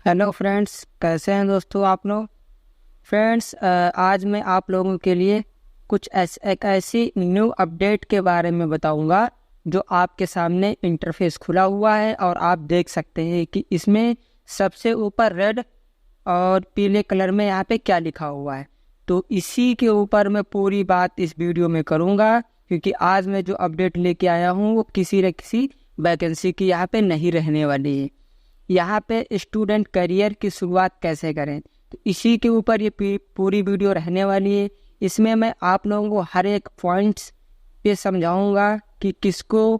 Hello friends, कैसे हैं दोस्तों आप लोग। फ्रेंड्स, आज मैं आप लोगों के लिए कुछ एक ऐसी न्यू अपडेट के बारे में बताऊंगा जो आपके सामने इंटरफेस खुला हुआ है और आप देख सकते हैं कि इसमें सबसे ऊपर रेड और पीले कलर में यहाँ पे क्या लिखा हुआ है। तो इसी के ऊपर मैं पूरी बात इस वीडियो में करूँगा, क्योंकि आज मैं जो अपडेट लेके आया हूँ वो किसी न किसी वैकेंसी की यहाँ पे नहीं रहने वाली है। यहाँ पे स्टूडेंट करियर की शुरुआत कैसे करें, तो इसी के ऊपर ये पूरी वीडियो रहने वाली है। इसमें मैं आप लोगों को हर एक पॉइंट्स पे समझाऊंगा कि किसको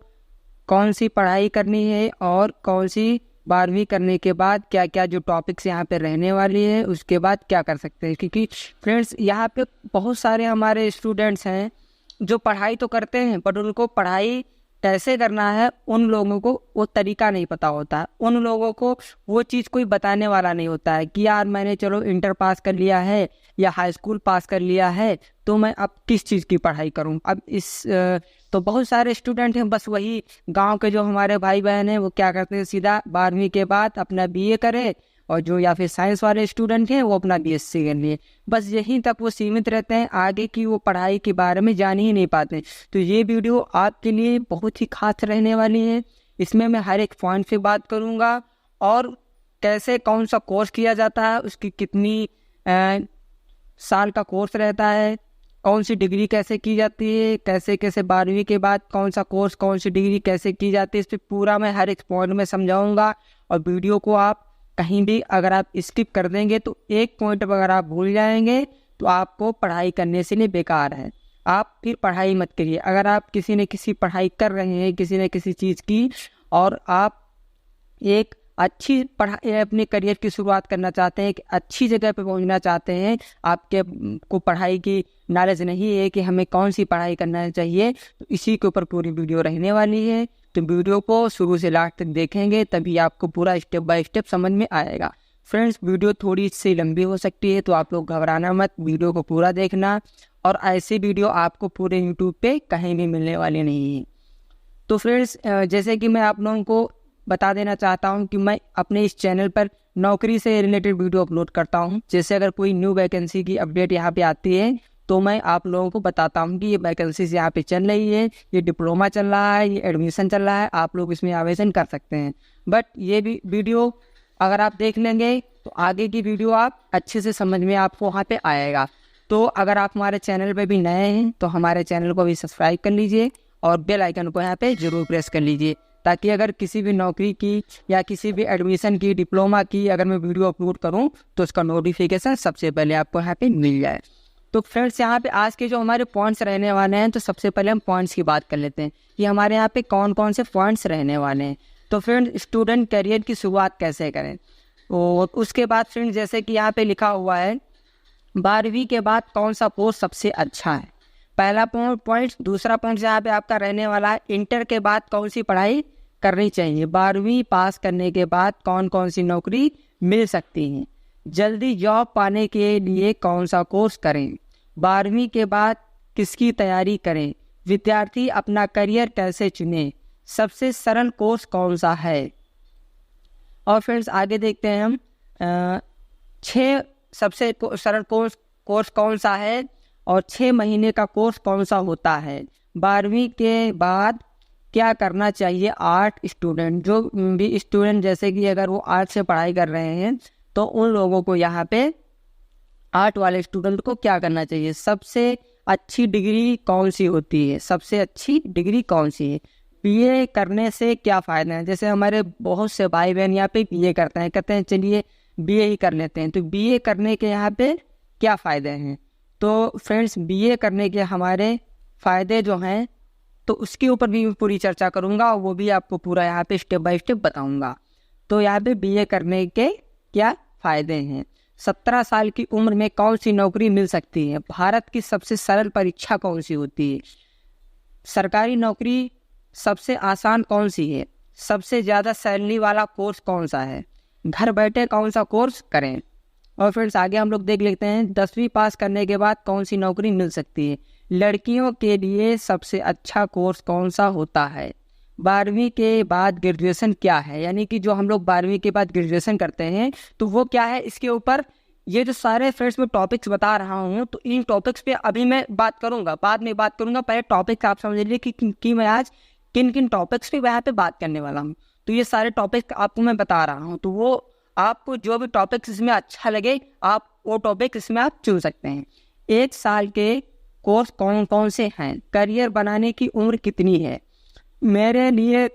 कौन सी पढ़ाई करनी है और कौन सी 12वीं करने के बाद क्या क्या जो टॉपिक्स यहाँ पे रहने वाली है उसके बाद क्या कर सकते हैं। क्योंकि फ्रेंड्स, यहाँ पे बहुत सारे हमारे स्टूडेंट्स हैं जो पढ़ाई तो करते हैं, बट उनको पढ़ाई कैसे करना है उन लोगों को वो तरीका नहीं पता होता है। उन लोगों को वो चीज़ कोई बताने वाला नहीं होता है कि यार मैंने चलो इंटर पास कर लिया है या हाई स्कूल पास कर लिया है, तो मैं अब किस चीज़ की पढ़ाई करूं। अब तो बहुत सारे स्टूडेंट हैं, बस वही गांव के जो हमारे भाई बहन हैं वो क्या करते हैं, सीधा 12वीं के बाद अपना बीए करे, और जो या फिर साइंस वाले स्टूडेंट हैं वो अपना बीएससी कर लिए। बस यहीं तक वो सीमित रहते हैं, आगे की वो पढ़ाई के बारे में जान ही नहीं पाते। तो ये वीडियो आपके लिए बहुत ही खास रहने वाली है। इसमें मैं हर एक पॉइंट पे बात करूँगा और कैसे कौन सा कोर्स किया जाता है, उसकी कितनी साल का कोर्स रहता है, कौन सी डिग्री कैसे की जाती है, कैसे कैसे 12वीं के बाद कौन सा कोर्स कौन सी डिग्री कैसे की जाती है, इस पर पूरा मैं हर एक पॉइंट में समझाऊंगा। और वीडियो को आप कहीं भी अगर आप स्किप कर देंगे तो एक पॉइंट अगर आप भूल जाएंगे तो आपको पढ़ाई करने से लिए बेकार है। आप फिर पढ़ाई मत करिए। अगर आप किसी न किसी पढ़ाई कर रहे हैं किसी न किसी चीज़ की, और आप एक अच्छी पढ़ाई अपने करियर की शुरुआत करना चाहते हैं, एक अच्छी जगह पे पहुंचना चाहते हैं, आपके को पढ़ाई की नॉलेज नहीं है कि हमें कौन सी पढ़ाई करना चाहिए, तो इसी के ऊपर पूरी वीडियो रहने वाली है। तो वीडियो को शुरू से लास्ट तक देखेंगे तभी आपको पूरा स्टेप बाय स्टेप समझ में आएगा। फ्रेंड्स, वीडियो थोड़ी सी लंबी हो सकती है तो आप लोग घबराना मत, वीडियो को पूरा देखना। और ऐसी वीडियो आपको पूरे यूट्यूब पे कहीं भी मिलने वाली नहीं है। तो फ्रेंड्स, जैसे कि मैं आप लोगों को बता देना चाहता हूं कि मैं अपने इस चैनल पर नौकरी से रिलेटेड वीडियो अपलोड करता हूं। जैसे अगर कोई न्यू वैकेंसी की अपडेट यहाँ पे आती है तो मैं आप लोगों को बताता हूं कि ये वैकेंसीज यहाँ पे चल रही है, ये डिप्लोमा चल रहा है, ये एडमिशन चल रहा है, आप लोग इसमें आवेदन कर सकते हैं। बट ये भी वीडियो अगर आप देख लेंगे तो आगे की वीडियो आप अच्छे से समझ में आपको वहाँ पे आएगा। तो अगर आप हमारे चैनल पे भी नए हैं तो हमारे चैनल को भी सब्सक्राइब कर लीजिए और बेल आइकन को यहाँ पे जरूर प्रेस कर लीजिए, ताकि अगर किसी भी नौकरी की या किसी भी एडमिशन की, डिप्लोमा की अगर मैं वीडियो अपलोड करूं तो उसका नोटिफिकेशन सबसे पहले आपको यहाँ पे मिल जाए। तो फ्रेंड्स, यहाँ पे आज के जो हमारे पॉइंट्स रहने वाले हैं, तो सबसे पहले हम पॉइंट्स की बात कर लेते हैं कि हमारे यहाँ पे कौन कौन से पॉइंट्स रहने वाले हैं। तो फ्रेंड, स्टूडेंट करियर की शुरुआत कैसे करें, और उसके बाद फ्रेंड जैसे कि यहाँ पे लिखा हुआ है 12वीं के बाद कौन सा कोर्स सबसे अच्छा है, पहला पॉइंट। दूसरा पॉइंट यहाँ पे आपका रहने वाला है इंटर के बाद कौन सी पढ़ाई करनी चाहिए, 12वीं पास करने के बाद कौन कौन सी नौकरी मिल सकती है, जल्दी जॉब पाने के लिए कौन सा कोर्स करें, 12वीं के बाद किसकी तैयारी करें, विद्यार्थी अपना करियर कैसे चुने, सबसे सरल कोर्स कौन सा है। और फ्रेंड्स, आगे देखते हैं हम 6 सबसे सरल कोर्स कौन सा है और 6 महीने का कोर्स कौन सा होता है, 12वीं के बाद क्या करना चाहिए आर्ट स्टूडेंट, जो भी स्टूडेंट जैसे कि अगर वो आर्ट से पढ़ाई कर रहे हैं तो उन लोगों को यहाँ पे आर्ट वाले स्टूडेंट को क्या करना चाहिए, सबसे अच्छी डिग्री कौन सी होती है, सबसे अच्छी डिग्री कौन सी है, बीए करने से क्या फ़ायदा है। जैसे हमारे बहुत से भाई बहन यहाँ पे बीए करते हैं, कहते हैं चलिए बीए ही कर लेते हैं, तो बीए करने के यहाँ पे क्या फ़ायदे हैं। तो फ्रेंड्स, बीए करने के हमारे फ़ायदे जो हैं तो उसके ऊपर भी पूरी चर्चा करूंगा और वो भी आपको पूरा यहाँ पे स्टेप बाय स्टेप बताऊंगा। तो यहाँ पे बीए करने के क्या फ़ायदे हैं, 17 साल की उम्र में कौन सी नौकरी मिल सकती है, भारत की सबसे सरल परीक्षा कौन सी होती है, सरकारी नौकरी सबसे आसान कौन सी है, सबसे ज़्यादा सैलरी वाला कोर्स कौन सा है, घर बैठे कौन सा कोर्स करें। और फ्रेंड्स, आगे हम लोग देख लेते हैं 10वीं पास करने के बाद कौन सी नौकरी मिल सकती है, लड़कियों के लिए सबसे अच्छा कोर्स कौन सा होता है, 12वीं के बाद ग्रेजुएशन क्या है, यानी कि जो हम लोग 12वीं के बाद ग्रेजुएशन करते हैं तो वो क्या है, इसके ऊपर ये जो सारे फ्रेंड्स मैं टॉपिक्स बता रहा हूँ तो इन टॉपिक्स पे अभी मैं बात करूँगा, बाद में बात करूँगा। पहले टॉपिक्स आप समझ लीजिए कि मैं आज किन किन टॉपिक्स पे यहाँ पे बात करने वाला हूँ। तो ये सारे टॉपिक्स आपको मैं बता रहा हूँ, तो वो आपको जो भी टॉपिक्स इसमें अच्छा लगे आप वो टॉपिक इसमें आप चुन सकते हैं। 1 साल के कोर्स कौन कौन से हैं, करियर बनाने की उम्र कितनी है, मेरे लिए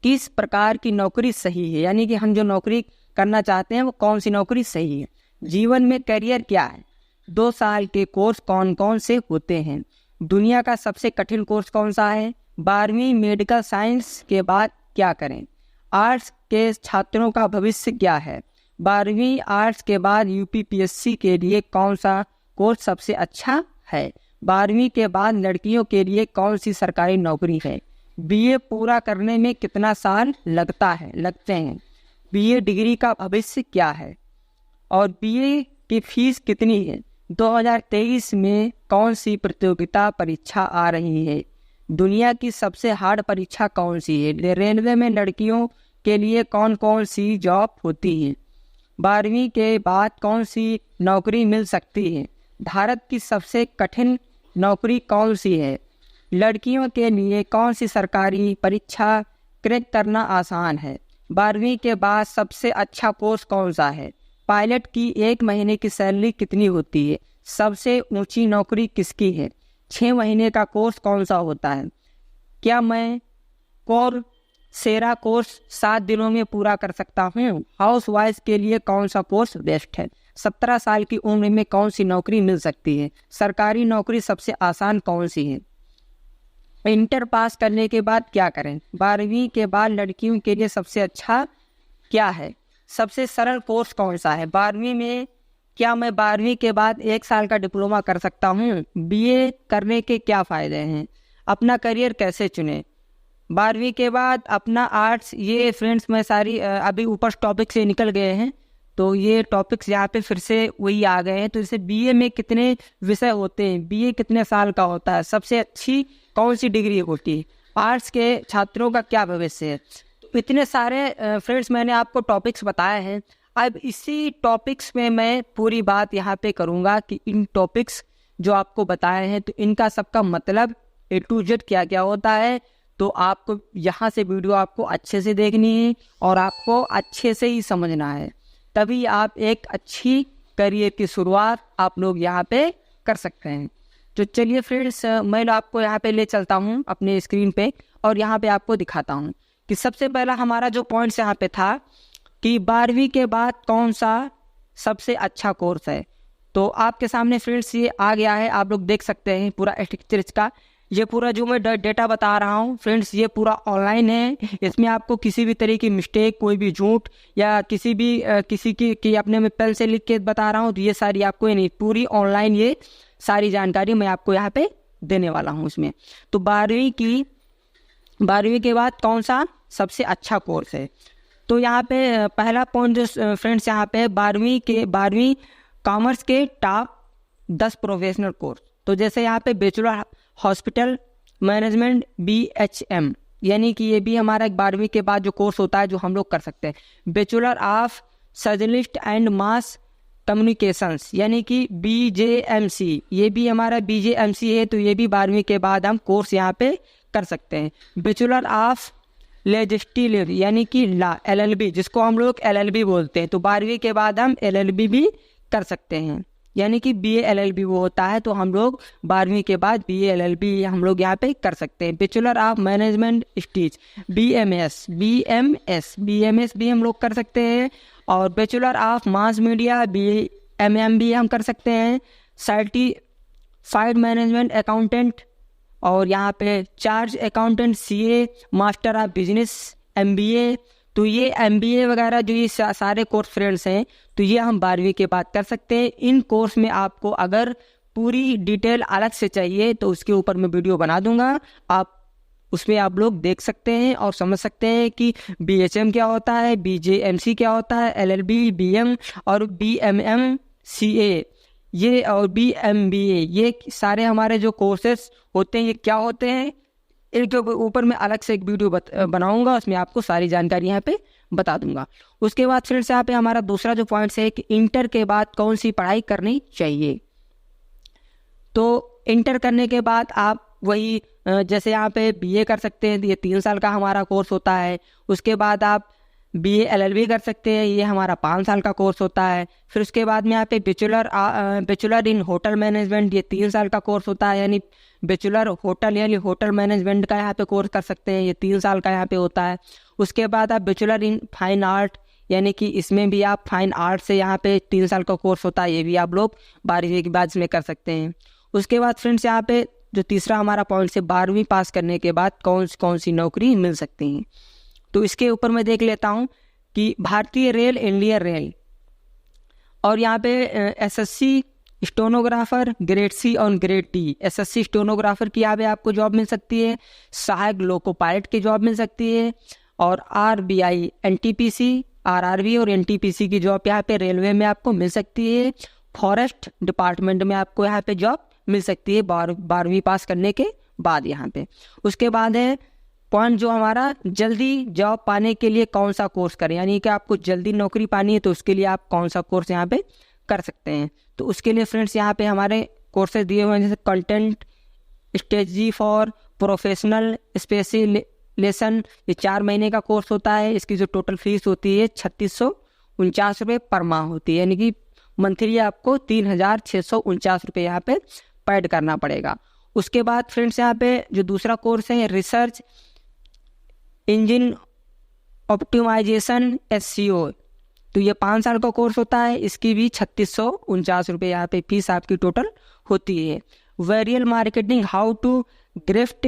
किस प्रकार की नौकरी सही है, यानी कि हम जो नौकरी करना चाहते हैं वो कौन सी नौकरी सही है, जीवन में करियर क्या है, 2 साल के कोर्स कौन कौन से होते हैं, दुनिया का सबसे कठिन कोर्स कौन सा है, 12वीं मेडिकल साइंस के बाद क्या करें, आर्ट्स के छात्रों का भविष्य क्या है, 12वीं आर्ट्स के बाद यूपीपीएससी के लिए कौन सा कोर्स सबसे अच्छा है, 12वीं के बाद लड़कियों के लिए कौन सी सरकारी नौकरी है, बीए पूरा करने में कितना साल लगते हैं, बीए डिग्री का भविष्य क्या है और बीए की फीस कितनी है, 2023 में कौन सी प्रतियोगिता परीक्षा आ रही है, दुनिया की सबसे हार्ड परीक्षा कौन सी है, रेलवे में लड़कियों के लिए कौन कौन सी जॉब होती है, 12वीं के बाद कौन सी नौकरी मिल सकती है, भारत की सबसे कठिन नौकरी कौन सी है, लड़कियों के लिए कौन सी सरकारी परीक्षा क्रैक करना आसान है, 12वीं के बाद सबसे अच्छा कोर्स कौन सा है, पायलट की 1 महीने की सैलरी कितनी होती है, सबसे ऊंची नौकरी किसकी है, 6 महीने का कोर्स कौन सा होता है, क्या मैं कोर्सेरा कोर्स 7 दिनों में पूरा कर सकता हूँ, हाउस वाइफ के लिए कौन सा कोर्स बेस्ट है, 17 साल की उम्र में कौन सी नौकरी मिल सकती है, सरकारी नौकरी सबसे आसान कौन सी है, इंटर पास करने के बाद क्या करें, 12वीं के बाद लड़कियों के लिए सबसे अच्छा क्या है, सबसे सरल कोर्स कौन सा है, 12वीं में क्या मैं 12वीं के बाद 1 साल का डिप्लोमा कर सकता हूँ, बीए करने के क्या फ़ायदे हैं, अपना करियर कैसे चुनें, 12वीं के बाद अपना आर्ट्स, ये फ्रेंड्स मैं सारी अभी ऊपर टॉपिक से निकल गए हैं तो ये टॉपिक्स यहाँ पे फिर से वही आ गए हैं। तो जैसे बीए में कितने विषय होते हैं, बीए कितने साल का होता है, सबसे अच्छी कौन सी डिग्री होती है, आर्ट्स के छात्रों का क्या भविष्य है, तो इतने सारे फ्रेंड्स मैंने आपको टॉपिक्स बताए हैं। अब इसी टॉपिक्स में मैं पूरी बात यहाँ पे करूँगा कि इन टॉपिक्स जो आपको बताए हैं तो इनका सबका मतलब A to Z क्या क्या होता है। तो आपको यहाँ से वीडियो आपको अच्छे से देखनी है और आपको अच्छे से ही समझना है, तभी आप एक अच्छी करियर की शुरुआत आप लोग यहाँ पे कर सकते हैं। तो चलिए फ्रेंड्स, मैं आपको यहाँ पे ले चलता हूँ अपने स्क्रीन पे और यहाँ पे आपको दिखाता हूँ कि सबसे पहला हमारा जो पॉइंट्स यहाँ पे था कि 12वीं के बाद कौन सा सबसे अच्छा कोर्स है। तो आपके सामने फ्रेंड्स ये आ गया है, आप लोग देख सकते हैं पूरा स्ट्रक्चर इसका। ये पूरा जो मैं डेटा बता रहा हूँ फ्रेंड्स ये पूरा ऑनलाइन है, इसमें आपको किसी भी तरह की मिस्टेक, कोई भी झूठ या किसी की अपने में पेन से लिख के बता रहा हूँ तो ये सारी आपको नहीं, पूरी ऑनलाइन ये सारी जानकारी मैं आपको यहाँ पे देने वाला हूँ इसमें। तो 12वीं के बाद कौन सा सबसे अच्छा कोर्स है, तो यहाँ पे पहला पॉइंट जो फ्रेंड्स यहाँ पे 12वीं कॉमर्स के टॉप 10 प्रोफेशनल कोर्स। तो जैसे यहाँ पे बैचलर हॉस्पिटल मैनेजमेंट BHM, यानी कि ये भी हमारा 12वीं के बाद जो कोर्स होता है जो हम लोग कर सकते हैं। Bachelor of journalist and mass communications यानी कि BJMC, ये भी हमारा BJMC है, तो ये भी 12वीं के बाद हम कोर्स यहाँ पे कर सकते हैं। बैचलर ऑफ लेजिस्लेटिव यानी कि ला LLB, जिसको हम लोग LLB बोलते हैं, तो 12वीं के बाद हम LLB भी कर सकते हैं, यानी कि BA LLB वो होता है, तो हम लोग 12वीं के बाद BA LLB हम लोग यहाँ पे कर सकते हैं। Bachelor of management studies BMS भी हम लोग कर सकते हैं, और bachelor of mass media BMM भी हम कर सकते हैं। सर्टिफाइड मैनेजमेंट अकाउंटेंट और यहाँ पे charge accountant CA, master of business MBA। तो ये MBA वगैरह जो ये सारे कोर्स फ्रेंड्स हैं तो ये हम 12वीं के बाद कर सकते हैं। इन कोर्स में आपको अगर पूरी डिटेल अलग से चाहिए तो उसके ऊपर मैं वीडियो बना दूंगा, आप उसमें आप लोग देख सकते हैं और समझ सकते हैं कि BHM क्या होता है, BJMC क्या होता है, LLB BM और BMM CA ये और BMBA, ये सारे हमारे जो कोर्सेस होते हैं ये क्या होते हैं, इनके ऊपर मैं अलग से एक वीडियो बनाऊंगा, उसमें आपको सारी जानकारी यहाँ पे बता दूंगा। उसके बाद फ्रेंड्स यहाँ पे हमारा दूसरा जो पॉइंट है कि इंटर के बाद कौन सी पढ़ाई करनी चाहिए। तो इंटर करने के बाद आप वही जैसे यहाँ पे बीए कर सकते हैं, ये 3 साल का हमारा कोर्स होता है। उसके बाद आप बीए एलएलबी कर सकते हैं, ये हमारा 5 साल का कोर्स होता है। फिर उसके बाद में यहाँ पे बैचलर इन होटल मैनेजमेंट, ये 3 साल का कोर्स होता है, यानी बैचलर होटल यानी होटल मैनेजमेंट का यहाँ पे कोर्स कर सकते हैं, ये 3 साल का यहाँ पे होता है। उसके बाद आप बैचलर इन फाइन आर्ट, यानी कि इसमें भी आप फाइन आर्ट से यहाँ पे 3 साल का कोर्स होता है, ये भी आप लोग 12वीं के बाद इसमें कर सकते हैं। उसके बाद फ्रेंड्स यहाँ पे जो तीसरा हमारा पॉइंट है 12वीं पास करने के बाद कौन सी नौकरी मिल सकती है। तो इसके ऊपर मैं देख लेता हूँ कि भारतीय रेल, इंडियन रेल, और यहाँ पे एसएससी स्टेनोग्राफर ग्रेड सी और ग्रेड डी। एसएससी स्टेनोग्राफर की यहाँ पे आपको जॉब मिल सकती है, सहायक लोको पायलट की जॉब मिल सकती है, और आरबीआई, एनटीपीसी, आरआरबी और एनटीपीसी की जॉब यहाँ पे रेलवे में आपको मिल सकती है। फॉरेस्ट डिपार्टमेंट में आपको यहाँ पे जॉब मिल सकती है 12वीं पास करने के बाद यहाँ पे। उसके बाद है पॉइंट जो हमारा जल्दी जॉब पाने के लिए कौन सा कोर्स करें, यानी कि आपको जल्दी नौकरी पानी है तो उसके लिए आप कौन सा कोर्स यहाँ पे कर सकते हैं। तो उसके लिए फ्रेंड्स यहाँ पे हमारे कोर्सेज दिए हुए हैं, जैसे content strategy for professional specialisation, ये 4 महीने का कोर्स होता है। इसकी जो टोटल फीस होती है 3649 रुपये पर माह होती है, यानी कि मंथली आपको 3649 रुपये यहाँ पे पेड करना पड़ेगा। उसके बाद फ्रेंड्स यहाँ पे जो दूसरा कोर्स है रिसर्च इंजन ऑप्टिमाइजेशन SEO, तो ये 5 साल का कोर्स होता है। इसकी भी 3649 रुपये यहाँ पे फीस आपकी टोटल होती है। Viral marketing how to grift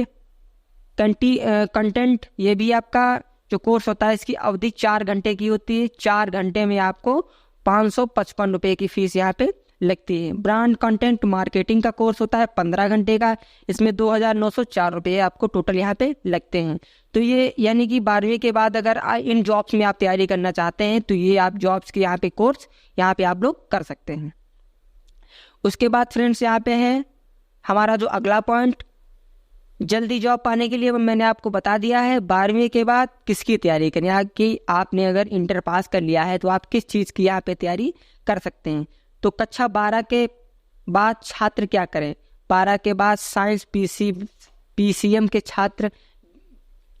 content, ये भी आपका जो कोर्स होता है इसकी अवधि 4 घंटे की होती है। 4 घंटे में आपको 555 रुपये की फीस यहाँ पे लगती है। ब्रांड कंटेंट मार्केटिंग का कोर्स होता है 15 घंटे का, इसमें 2904 रुपये आपको टोटल यहाँ पे लगते हैं। तो ये यानी कि 12वीं के बाद अगर इन जॉब्स में आप तैयारी करना चाहते हैं तो ये आप जॉब्स के यहाँ पे कोर्स यहाँ पे आप लोग कर सकते हैं। उसके बाद फ्रेंड्स यहाँ पे है हमारा जो अगला पॉइंट, जल्दी जॉब पाने के लिए मैंने आपको बता दिया है 12वीं के बाद किसकी तैयारी करें, या कि आपने अगर इंटर पास कर लिया है तो आप किस चीज़ की यहाँ पे तैयारी कर सकते हैं। तो कक्षा 12 के बाद छात्र क्या करें, 12 के बाद साइंस PCM के छात्र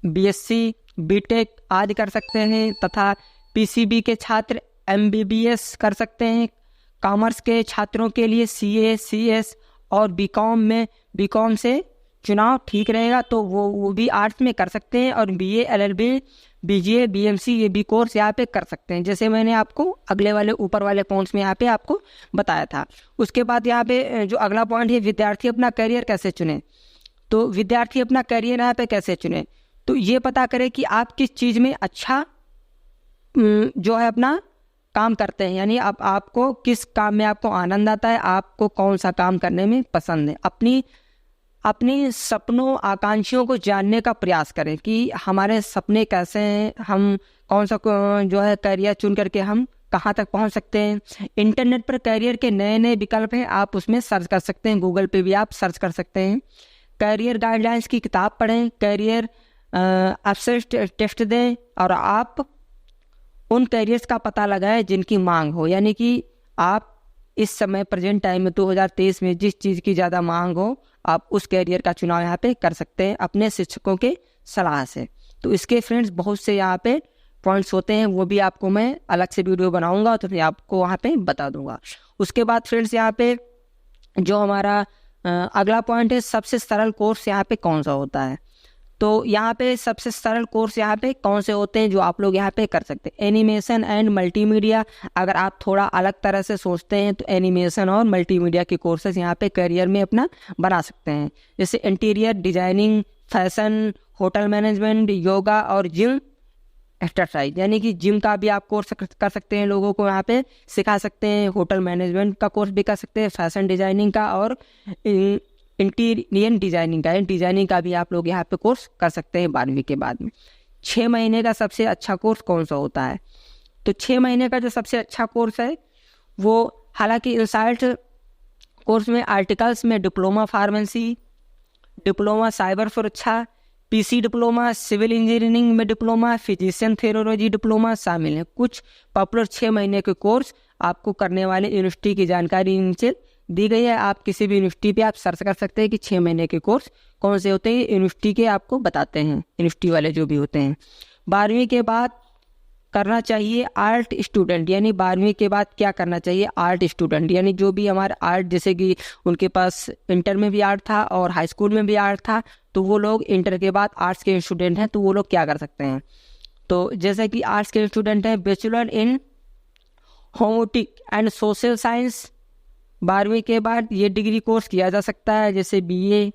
BSc BTech आदि कर सकते हैं, तथा PCB के छात्र MBBS कर सकते हैं। कॉमर्स के छात्रों के लिए CA CS और बीकॉम से चुनाव ठीक रहेगा तो वो भी आर्ट्स में कर सकते हैं, और BA LLB BGA BMC ये भी कोर्स यहाँ पे कर सकते हैं, जैसे मैंने आपको अगले वाले ऊपर वाले पॉइंट्स में यहाँ पे आपको बताया था। उसके बाद यहाँ पे जो अगला पॉइंट है विद्यार्थी अपना करियर कैसे चुने। तो विद्यार्थी अपना करियर यहाँ पे कैसे चुने, तो ये पता करें कि आप किस चीज़ में अच्छा जो है अपना काम करते हैं, यानी आपको किस काम में आपको आनंद आता है, आपको कौन सा काम करने में पसंद है। अपनी सपनों आकांक्षियों को जानने का प्रयास करें कि हमारे सपने कैसे हैं, हम कौन सा जो है करियर चुन करके हम कहाँ तक पहुँच सकते हैं। इंटरनेट पर करियर के नए विकल्प हैं, आप उसमें सर्च कर सकते हैं, गूगल पे भी आप सर्च कर सकते हैं। करियर गाइडलाइंस की किताब पढ़ें, करियर एब्स्ट्रैक्ट टेस्ट दें, और आप उन करियर्स का पता लगाएं जिनकी मांग हो, यानी कि आप इस समय प्रेजेंट टाइम में 2023 में जिस चीज़ की ज़्यादा मांग हो आप उस कैरियर का चुनाव यहाँ पे कर सकते हैं अपने शिक्षकों के सलाह से। तो इसके फ्रेंड्स बहुत से यहाँ पे पॉइंट्स होते हैं, वो भी आपको मैं अलग से वीडियो बनाऊंगा तो फिर आपको वहाँ पे बता दूंगा। उसके बाद फ्रेंड्स यहाँ पे जो हमारा अगला पॉइंट है सबसे सरल कोर्स यहाँ पे कौन सा होता है। तो यहाँ पे सबसे सरल कोर्स यहाँ पे कौन से होते हैं जो आप लोग यहाँ पे कर सकते हैं। एनिमेशन एंड मल्टीमीडिया, अगर आप थोड़ा अलग तरह से सोचते हैं तो एनिमेशन और मल्टीमीडिया के कोर्सेज यहाँ पे करियर में अपना बना सकते हैं, जैसे interior designing, fashion, hotel management, yoga और जिम एक्सरसाइज, यानी कि जिम का भी आप कोर्स कर सकते हैं, लोगों को यहाँ पे सिखा सकते हैं। होटल मैनेजमेंट का कोर्स भी कर सकते हैं, फैशन डिजाइनिंग का और इंटीरियर डिजाइनिंग का भी आप लोग यहाँ पे कोर्स कर सकते हैं 12वीं के बाद में। 6 महीने का सबसे अच्छा कोर्स कौन सा होता है। तो 6 महीने का जो सबसे अच्छा कोर्स है वो हालांकि इंसाइट कोर्स में आर्टिकल्स में डिप्लोमा फार्मेसी, डिप्लोमा साइबर सुरक्षा, पीसी डिप्लोमा, सिविल इंजीनियरिंग में डिप्लोमा, फिजिशियन थेरोलॉजी डिप्लोमा शामिल हैं। कुछ पॉपुलर 6 महीने के कोर्स आपको करने वाले यूनिवर्सिटी की जानकारी नीचे दी गई है। आप किसी भी यूनिवर्सिटी पे आप सर्च कर सकते हैं कि 6 महीने के कोर्स कौन से होते हैं, यूनिवर्सिटी के आपको बताते हैं, यूनिवर्सिटी वाले जो भी होते हैं। 12वीं के बाद करना चाहिए आर्ट स्टूडेंट, यानी 12वीं के बाद क्या करना चाहिए, आर्ट स्टूडेंट, यानी जो भी हमारा आर्ट, जैसे कि उनके पास इंटर में भी आर्ट था और हाई स्कूल में भी आर्ट था, तो वो लोग इंटर के बाद आर्ट्स के स्टूडेंट हैं, तो वो लोग क्या कर सकते हैं। तो जैसे कि आर्ट्स के स्टूडेंट हैं, bachelor in humanities and social science, 12वीं के बाद ये डिग्री कोर्स किया जा सकता है, जैसे BA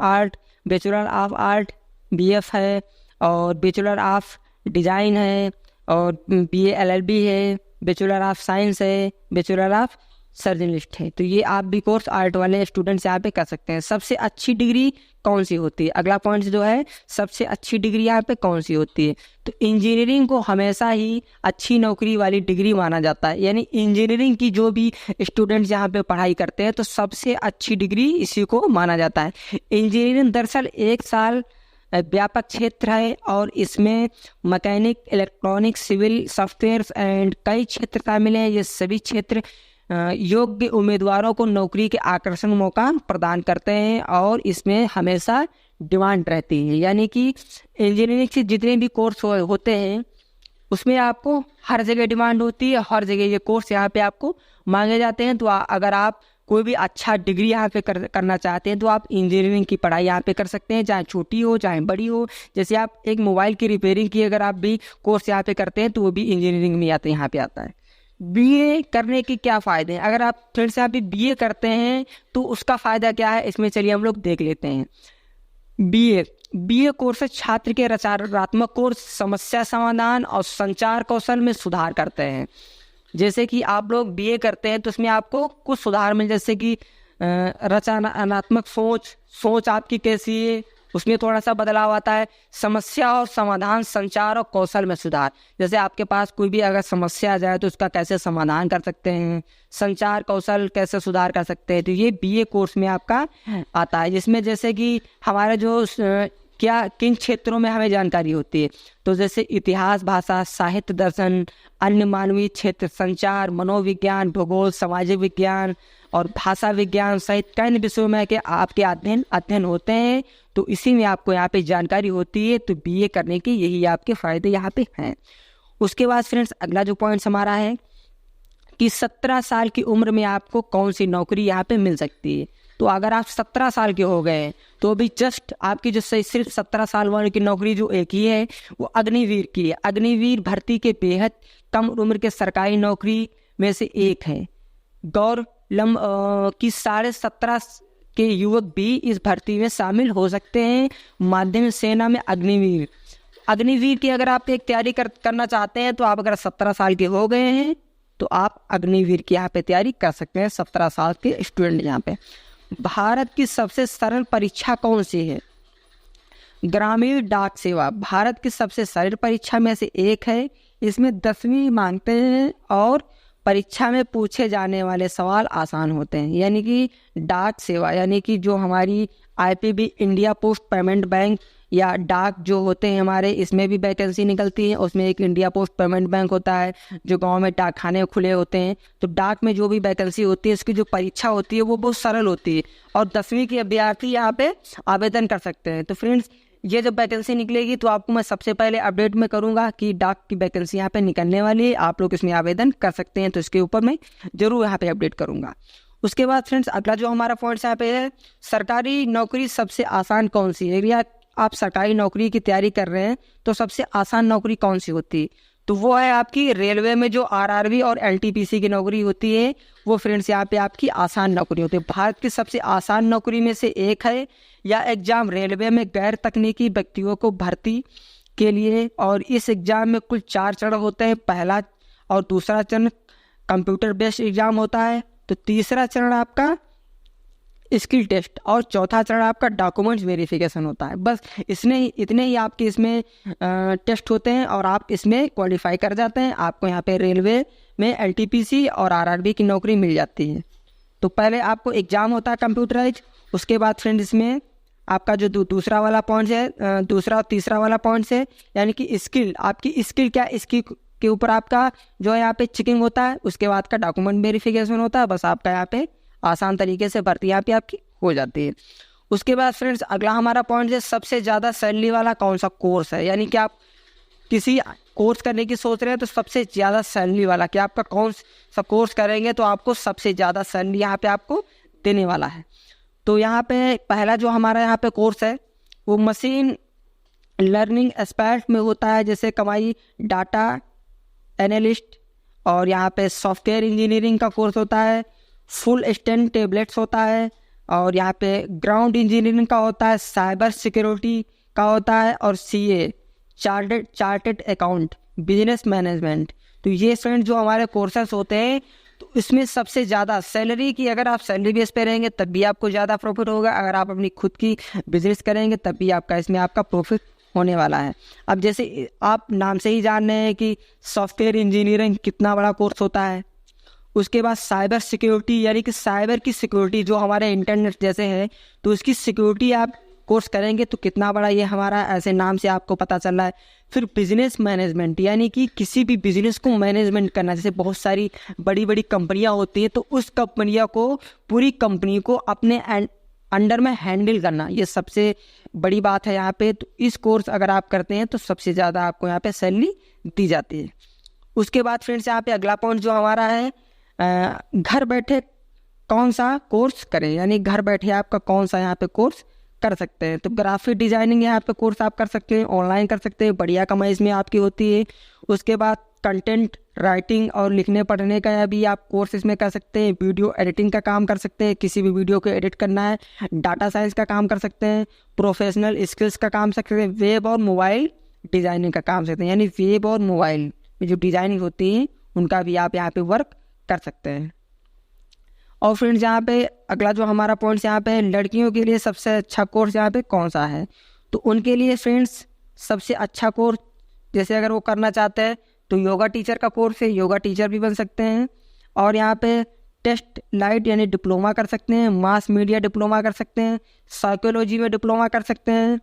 art, bachelor of art BF है, और बैचलर ऑफ डिज़ाइन है, और बीए एलएलबी है, बैचलर ऑफ साइंस है, बैचलर ऑफ सर्जनलिस्ट है। तो ये आप भी कोर्स आर्ट वाले स्टूडेंट्स यहाँ पे कर सकते हैं। सबसे अच्छी डिग्री कौन सी होती है, अगला पॉइंट जो है, सबसे अच्छी डिग्री यहाँ पे कौन सी होती है। तो इंजीनियरिंग को हमेशा ही अच्छी नौकरी वाली डिग्री माना जाता है, यानी इंजीनियरिंग की जो भी स्टूडेंट्स यहाँ पे पढ़ाई करते हैं तो सबसे अच्छी डिग्री इसी को माना जाता है। इंजीनियरिंग दरअसल 1 साल व्यापक क्षेत्र है और इसमें mechanic, electronic, civil, software and कई क्षेत्र शामिल हैं। ये सभी क्षेत्र योग्य उम्मीदवारों को नौकरी के आकर्षण मौका प्रदान करते हैं और इसमें हमेशा डिमांड रहती है। यानी कि इंजीनियरिंग के जितने भी कोर्स होते हैं उसमें आपको हर जगह डिमांड होती है, हर जगह ये कोर्स यहाँ पे आपको मांगे जाते हैं। तो अगर आप कोई भी अच्छा डिग्री यहाँ पे करना चाहते हैं तो आप इंजीनियरिंग की पढ़ाई यहाँ पे कर सकते हैं, चाहे छोटी हो चाहे बड़ी हो। जैसे आप एक मोबाइल की रिपेयरिंग की अगर आप भी कोर्स यहाँ पे करते हैं तो वो भी इंजीनियरिंग में यहाँ पे आता है। बीए करने के क्या फ़ायदे हैं, अगर आप फिर से आप बीए करते हैं तो उसका फ़ायदा क्या है, इसमें चलिए हम लोग देख लेते हैं। बीए कोर्स छात्र के रचनात्मक कोर्स, समस्या समाधान और संचार कौशल में सुधार करते हैं। जैसे कि आप लोग बीए करते हैं तो उसमें आपको कुछ सुधार मिल, जैसे कि रचनात्मक सोच आपकी कैसी है, उसमें थोड़ा सा बदलाव आता है। समस्या और समाधान, संचार और कौशल में सुधार, जैसे आपके पास कोई भी अगर समस्या आ जाए तो उसका कैसे समाधान कर सकते हैं, संचार कौशल कैसे सुधार कर सकते हैं, तो ये बीए कोर्स में आपका आता है। जिसमें जैसे कि हमारे जो किन क्षेत्रों में हमें जानकारी होती है, तो जैसे इतिहास, भाषा, साहित्य, दर्शन, अन्य मानवीय क्षेत्र, संचार, मनोविज्ञान, भूगोल, सामाजिक विज्ञान और भाषा विज्ञान सहित कई विषयों में के आपके अध्ययन होते हैं। तो इसी में आपको यहाँ पे जानकारी होती है। तो बीए करने के यही आपके फ़ायदे यहाँ पे हैं। उसके बाद फ्रेंड्स अगला जो पॉइंट्स हमारा है कि 17 साल की उम्र में आपको कौन सी नौकरी यहाँ पे मिल सकती है। तो अगर आप 17 साल के हो गए तो अभी जस्ट आपकी जो सिर्फ 17 साल वाले की नौकरी जो एक ही है वो अग्निवीर की है। अग्निवीर भर्ती के बेहद कम उम्र के सरकारी नौकरी में से एक है। गौर की 17.5 के युवक भी इस भर्ती में शामिल हो सकते हैं। माध्यम सेना में अग्निवीर की अगर आप एक तैयारी करना चाहते हैं तो आप अगर 17 साल के हो गए हैं तो आप अग्निवीर की यहाँ पे तैयारी कर सकते हैं, 17 साल के स्टूडेंट यहाँ पे। भारत की सबसे सरल परीक्षा कौन सी है? ग्रामीण डाक सेवा भारत की सबसे सरल परीक्षा में से एक है। इसमें 10वीं मांगते हैं और परीक्षा में पूछे जाने वाले सवाल आसान होते हैं। यानी कि डाक सेवा, यानी कि जो हमारी IPB, India post payment bank या डाक जो होते हैं हमारे, इसमें भी वैकेंसी निकलती है। उसमें एक इंडिया पोस्ट पेमेंट बैंक होता है जो गांव में डाक खाने खुले होते हैं। तो डाक में जो भी वैकेंसी होती है इसकी जो परीक्षा होती है वो बहुत सरल होती है और 10वीं के अभ्यर्थी यहाँ पे आवेदन कर सकते हैं। तो फ्रेंड्स ये जब वैकेंसी निकलेगी तो आपको मैं सबसे पहले अपडेट में करूँगा कि डाक की वैकेंसी यहाँ पे निकलने वाली है, आप लोग इसमें आवेदन कर सकते हैं। तो इसके ऊपर मैं जरूर यहाँ पे अपडेट करूँगा। उसके बाद फ्रेंड्स अगला जो हमारा पॉइंट यहाँ पे है, सरकारी नौकरी सबसे आसान कौन सी है। या आप सरकारी नौकरी की तैयारी कर रहे हैं तो सबसे आसान नौकरी कौन सी होती है? तो वो है आपकी रेलवे में जो आरआरबी और एलटीपीसी की नौकरी होती है, वो फ्रेंड्स यहाँ पे आपकी आसान नौकरी होती है। भारत की सबसे आसान नौकरी में से एक है। या एग्जाम रेलवे में गैर तकनीकी व्यक्तियों को भर्ती के लिए, और इस एग्जाम में कुल 4 चरण होते हैं। पहला और दूसरा चरण कंप्यूटर बेस्ड एग्जाम होता है। तो तीसरा चरण आपका स्किल टेस्ट और चौथा चरण आपका डॉक्यूमेंट्स वेरिफिकेशन होता है। बस इतने ही आपके इसमें टेस्ट होते हैं और आप इसमें क्वालिफाई कर जाते हैं। आपको यहाँ पे रेलवे में एलटीपीसी और आरआरबी की नौकरी मिल जाती है। तो पहले आपको एग्जाम होता है कंप्यूटराइज, उसके बाद फ्रेंड इसमें आपका जो दूसरा वाला पॉइंट है, दूसरा और तीसरा वाला पॉइंट है, यानी कि स्किल, आपकी स्किल क्या, स्किल के ऊपर आपका जो है यहाँ पे चेकिंग होता है। उसके बाद का डॉक्यूमेंट वेरिफिकेशन होता है। बस आपका यहाँ पे आसान तरीके से भर्ती यहाँ पे आपकी हो जाती है। उसके बाद फ्रेंड्स अगला हमारा पॉइंट है सबसे ज़्यादा सैलरी वाला कौन सा कोर्स है, यानी कि आप किसी कोर्स करने की सोच रहे हैं तो सबसे ज़्यादा सैलरी वाला, कि आपका कौन सा कोर्स करेंगे तो आपको सबसे ज़्यादा सैलरी यहाँ पे आपको देने वाला है। तो यहाँ पे पहला जो हमारा यहाँ पे कोर्स है वो मशीन लर्निंग एस्पेक्ट में होता है, जैसे कमाई डाटा एनालिस्ट, और यहाँ पे सॉफ्टवेयर इंजीनियरिंग का कोर्स होता है, फुल स्टैंड टेबलेट्स होता है, और यहाँ पे ग्राउंड इंजीनियरिंग का होता है, साइबर सिक्योरिटी का होता है, और CA chartered account, business management. तो ये फ्रेंड जो हमारे कोर्सेस होते हैं तो इसमें सबसे ज़्यादा सैलरी की, अगर आप सैलरी बेस पे रहेंगे तब भी आपको ज़्यादा प्रॉफिट होगा, अगर आप अपनी खुद की बिजनेस करेंगे तब भी आपका इसमें आपका प्रॉफिट होने वाला है। अब जैसे आप नाम से ही जान रहे हैं कि सॉफ्टवेयर इंजीनियरिंग कितना बड़ा कोर्स होता है। उसके बाद साइबर सिक्योरिटी, यानी कि साइबर की सिक्योरिटी जो हमारे इंटरनेट जैसे है तो उसकी सिक्योरिटी आप कोर्स करेंगे तो कितना बड़ा ये हमारा ऐसे नाम से आपको पता चल रहा है। फिर बिजनेस मैनेजमेंट, यानी कि किसी भी बिजनेस को मैनेजमेंट करना, जैसे बहुत सारी बड़ी बड़ी कंपनियां होती हैं तो उस कंपनियों को, पूरी कंपनी को अपने अंडर में हैंडल करना, ये सबसे बड़ी बात है यहाँ पे। तो इस कोर्स अगर आप करते हैं तो सबसे ज़्यादा आपको यहाँ पे सैलरी दी जाती है। उसके बाद फ्रेंड्स यहाँ पे अगला पॉइंट जो हमारा है, घर बैठे कौन सा कोर्स करें, यानी घर बैठे आपका कौन सा यहाँ पे कोर्स कर सकते हैं। तो ग्राफिक डिजाइनिंग यहाँ पे कोर्स आप कर सकते हैं, ऑनलाइन कर सकते हैं, बढ़िया कमाई इसमें आपकी होती है। उसके बाद कंटेंट राइटिंग और लिखने पढ़ने का भी आप कोर्स इसमें कर सकते हैं। वीडियो एडिटिंग का काम कर सकते हैं, किसी भी वीडियो को एडिट करना है। डाटा साइंस का काम कर सकते हैं, प्रोफेशनल स्किल्स का काम कर सकते हैं, वेब और मोबाइल डिज़ाइनिंग का काम सकते हैं, यानी वेब और मोबाइल में जो डिज़ाइनिंग होती है उनका भी आप यहाँ पे वर्क कर सकते हैं। और फ्रेंड्स यहाँ पे अगला जो हमारा पॉइंट्स यहाँ पे है, लड़कियों के लिए सबसे अच्छा कोर्स यहाँ पे कौन सा है। तो उनके लिए फ्रेंड्स सबसे अच्छा कोर्स, जैसे अगर वो करना चाहते हैं तो योगा टीचर का कोर्स है, योगा टीचर भी बन सकते हैं। और यहाँ पे टेस्ट लाइट यानी डिप्लोमा कर सकते हैं, मास मीडिया डिप्लोमा कर सकते हैं, साइकोलॉजी में डिप्लोमा कर सकते हैं,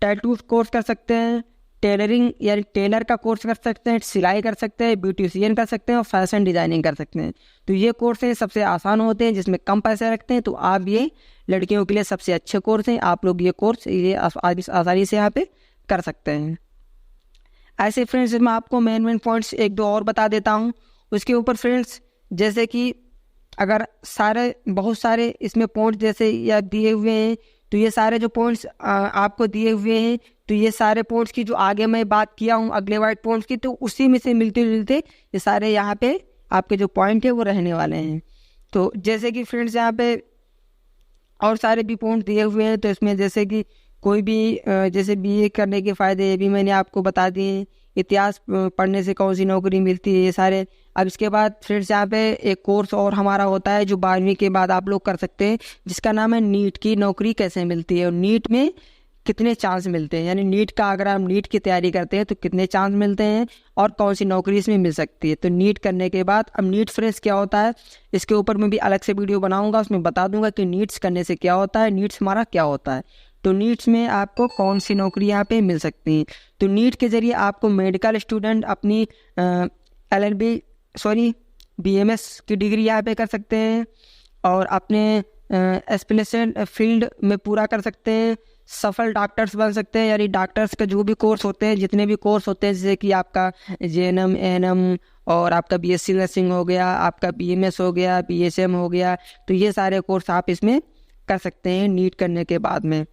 टैटू कोर्स कर सकते हैं, टेलरिंग यानी टेलर का कोर्स कर सकते हैं, सिलाई कर सकते हैं, ब्यूटिशियन कर सकते हैं, और फैशन डिज़ाइनिंग कर सकते हैं। तो ये कोर्स हैं सबसे आसान होते हैं, जिसमें कम पैसे रखते हैं। तो आप ये लड़कियों के लिए सबसे अच्छे कोर्स हैं, आप लोग ये कोर्स ये आसानी से यहाँ पे कर सकते हैं। ऐसे फ्रेंड्स मैं आपको मेन पॉइंट्स एक दो और बता देता हूँ उसके ऊपर फ्रेंड्स। जैसे कि अगर बहुत सारे इसमें पॉइंट्स जैसे या दिए हुए हैं, तो ये सारे जो पॉइंट्स आपको दिए हुए हैं, तो ये सारे पॉइंट्स की जो आगे मैं बात किया हूँ अगले वाइट पॉइंट्स की, तो उसी में से मिलते जुलते ये सारे यहाँ पे आपके जो पॉइंट है वो रहने वाले हैं। तो जैसे कि फ्रेंड्स यहाँ पे और सारे भी पॉइंट दिए हुए हैं, तो इसमें जैसे कि कोई भी जैसे बीए करने के फ़ायदे ये भी मैंने आपको बता दिए, इतिहास पढ़ने से कौन सी नौकरी मिलती है, ये सारे। अब इसके बाद फ्रेंड्स यहाँ पे एक कोर्स और हमारा होता है जो 12वीं के बाद आप लोग कर सकते हैं, जिसका नाम है नीट की नौकरी कैसे मिलती है और नीट में कितने चांस मिलते हैं। यानी नीट का अगर आप नीट की तैयारी करते हैं तो कितने चांस मिलते हैं और कौन सी नौकरी इसमें मिल सकती है। तो नीट करने के बाद अब नीट फ्रेंड्स क्या होता है, इसके ऊपर मैं भी अलग से वीडियो बनाऊंगा, उसमें बता दूंगा कि नीट्स करने से क्या होता है, नीट्स हमारा क्या होता है। तो नीट्स में आपको कौन सी नौकरी यहाँ पे मिल सकती है। तो नीट के जरिए आपको मेडिकल स्टूडेंट अपनी BMS की डिग्री यहाँ पे कर सकते हैं और अपने एस्पिरेशन फील्ड में पूरा कर सकते हैं, सफल डॉक्टर्स बन सकते हैं। यानी डॉक्टर्स के जो भी कोर्स होते हैं, जितने भी कोर्स होते हैं, जैसे कि आपका JNM ANM और आपका BSc नर्सिंग हो गया, आपका BMS हो गया, BSM हो गया, तो ये सारे कोर्स आप इसमें कर सकते हैं नीट करने के बाद में।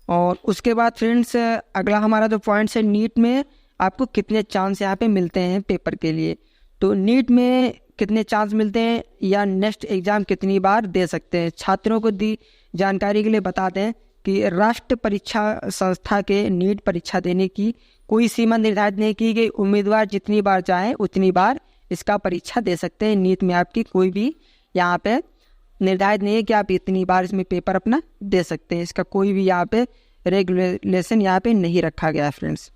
और उसके बाद फ्रेंड्स अगला हमारा जो पॉइंट्स है, नीट में आपको कितने चांस यहाँ पे मिलते हैं पेपर के लिए। तो नीट में कितने चांस मिलते हैं या नेक्स्ट एग्ज़ाम कितनी बार दे सकते हैं, छात्रों को दी जानकारी के लिए बताते हैं कि राष्ट्रीय परीक्षा संस्था के नीट परीक्षा देने की कोई सीमा निर्धारित नहीं की गई। उम्मीदवार जितनी बार चाहे उतनी बार इसका परीक्षा दे सकते हैं। नीट में आपकी कोई भी यहाँ पे निर्धारित नहीं है कि आप इतनी बार इसमें पेपर अपना दे सकते हैं, इसका कोई भी यहाँ पे रेगुलेशन यहाँ पे नहीं रखा गया है फ्रेंड्स।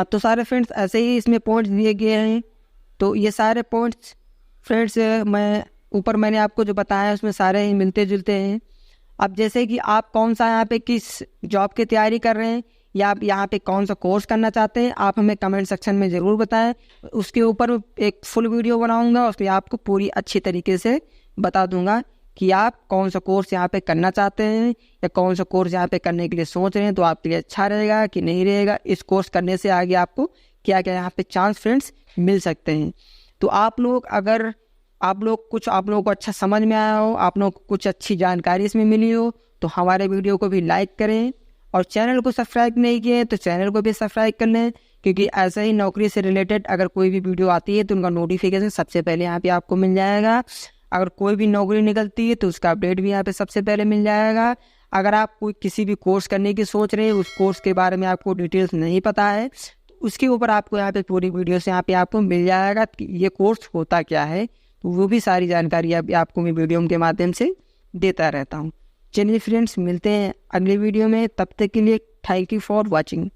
तो सारे फ्रेंड्स ऐसे ही इसमें पॉइंट्स दिए गए हैं। तो ये सारे पॉइंट्स फ्रेंड्स मैंने आपको जो बताया उसमें सारे ही मिलते जुलते हैं। अब जैसे कि आप कौन सा यहाँ पे किस जॉब की तैयारी कर रहे हैं या आप यहाँ पे कौन सा कोर्स करना चाहते हैं, आप हमें कमेंट सेक्शन में ज़रूर बताएं। उसके ऊपर एक फुल वीडियो बनाऊंगा, उसमें आपको पूरी अच्छी तरीके से बता दूंगा कि आप कौन सा कोर्स यहाँ पे करना चाहते हैं या कौन सा कोर्स यहाँ पे करने के लिए सोच रहे हैं, तो आपके लिए अच्छा रहेगा कि नहीं रहेगा, इस कोर्स करने से आगे आपको क्या क्या यहाँ पे चांस फ्रेंड्स मिल सकते हैं। तो आप लोग अगर आप लोगों को अच्छा समझ में आया हो, आप लोगों को कुछ अच्छी जानकारी इसमें मिली हो, तो हमारे वीडियो को भी लाइक करें और चैनल को सब्सक्राइब नहीं किए तो चैनल को भी सब्सक्राइब कर लें, क्योंकि ऐसे ही नौकरी से रिलेटेड अगर कोई भी वीडियो आती है तो उनका नोटिफिकेशन सबसे पहले यहाँ पे आपको मिल जाएगा। अगर कोई भी नौकरी निकलती है तो उसका अपडेट भी यहाँ पे सबसे पहले मिल जाएगा। अगर आप कोई किसी भी कोर्स करने की सोच रहे हैं, उस कोर्स के बारे में आपको डिटेल्स नहीं पता है, तो उसके ऊपर आपको यहाँ पे पूरी वीडियो से यहाँ पे आपको मिल जाएगा कि ये कोर्स होता क्या है, तो वो भी सारी जानकारी आपको मैं वीडियो के माध्यम से देता रहता हूँ। चलिए फ्रेंड्स, मिलते हैं अगले वीडियो में, तब तक के लिए थैंक यू फॉर वॉचिंग।